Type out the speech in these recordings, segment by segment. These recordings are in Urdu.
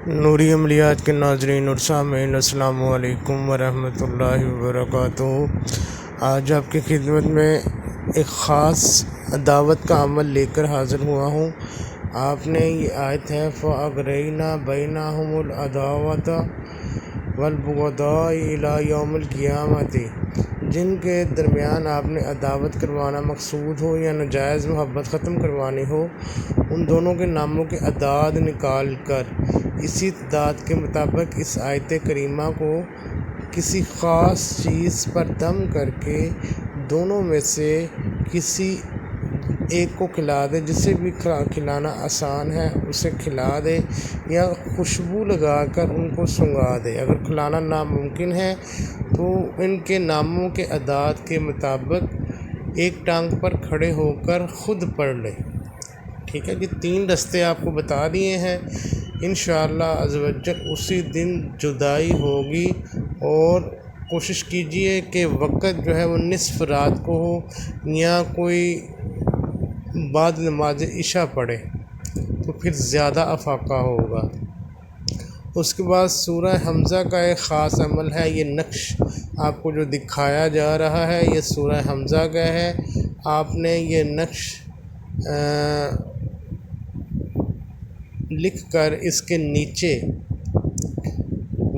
نوری عملیات کے ناظرین اور سامعین، السلام علیکم ورحمۃ اللہ وبرکاتہ۔ آج آپ کی خدمت میں ایک خاص دعوت کا عمل لے کر حاضر ہوا ہوں۔ آپ نے یہ آیت ہے فَأَغْرَيْنَا بَيْنَهُمُ الْعَدَاوَةَ وَالْبَغْضَاءَ إِلَىٰ يَوْمِ الْقِيَامَةِ، جن کے درمیان آپ نے عداوت کروانا مقصود ہو یا ناجائز محبت ختم کروانی ہو، ان دونوں کے ناموں کے اعداد نکال کر اسی تعداد کے مطابق اس آیت کریمہ کو کسی خاص چیز پر دم کر کے دونوں میں سے کسی ایک کو کھلا دے، جسے بھی کھلانا آسان ہے اسے کھلا دے، یا خوشبو لگا کر ان کو سنگھا دے۔ اگر کھلانا ناممکن ہے تو ان کے ناموں کے اعداد کے مطابق ایک ٹانگ پر کھڑے ہو کر خود پڑھ لے۔ ٹھیک ہے جی، 3 رستے آپ کو بتا دیے ہیں۔ انشاءاللہ عز و جل اسی دن جدائی ہوگی، اور کوشش کیجئے کہ وقت جو ہے وہ نصف رات کو ہو یا کوئی بعد نماز عشاء پڑھے تو پھر زیادہ افاقہ ہوگا۔ اس کے بعد سورہ حمزہ کا ایک خاص عمل ہے۔ یہ نقش آپ کو جو دکھایا جا رہا ہے یہ سورہ حمزہ کا ہے۔ آپ نے یہ نقش لکھ کر اس کے نیچے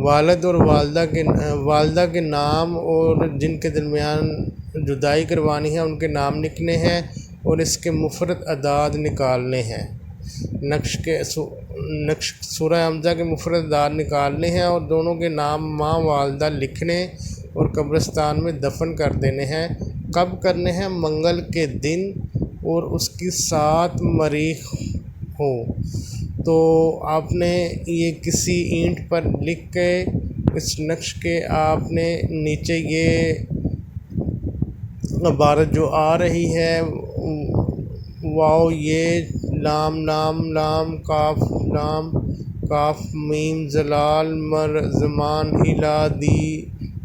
والد اور والدہ کے نام اور جن کے درمیان جدائی کروانی ہے ان کے نام لکھنے ہیں، اور اس کے مفرد اعداد نکالنے ہیں۔ نقش سورہ حمزہ کے مفرد اعداد نکالنے ہیں، اور دونوں کے نام ماں والدہ لکھنے اور قبرستان میں دفن کر دینے ہیں۔ کب کرنے ہیں؟ منگل کے دن، اور اس کی 7 مریخ ہو تو آپ نے یہ کسی اینٹ پر لکھ کے اس نقش کے آپ نے نیچے یہ عبارت جو آ رہی ہے واو یہ لام لام لام کاف لام کاف میم زلال مر زمان الا دی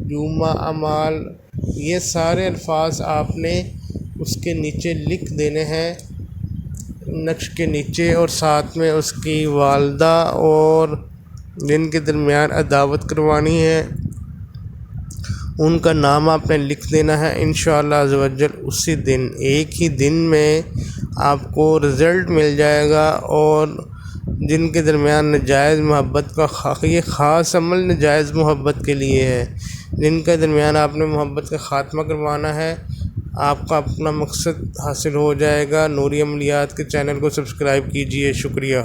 جوما امال، یہ سارے الفاظ آپ نے اس کے نیچے لکھ دینے ہیں نقش کے نیچے، اور ساتھ میں اس کی والدہ اور جن کے درمیان عداوت کروانی ہے ان کا نام آپ نے لکھ دینا ہے۔ انشاءاللہ عز و جل اسی دن ایک ہی دن میں آپ کو رزلٹ مل جائے گا۔ اور جن کے درمیان ناجائز محبت کا یہ خاص عمل ناجائز محبت کے لیے ہے، جن کے درمیان آپ نے محبت کا خاتمہ کروانا ہے، آپ کا اپنا مقصد حاصل ہو جائے گا۔ نوری عملیات کے چینل کو سبسکرائب کیجئے۔ شکریہ۔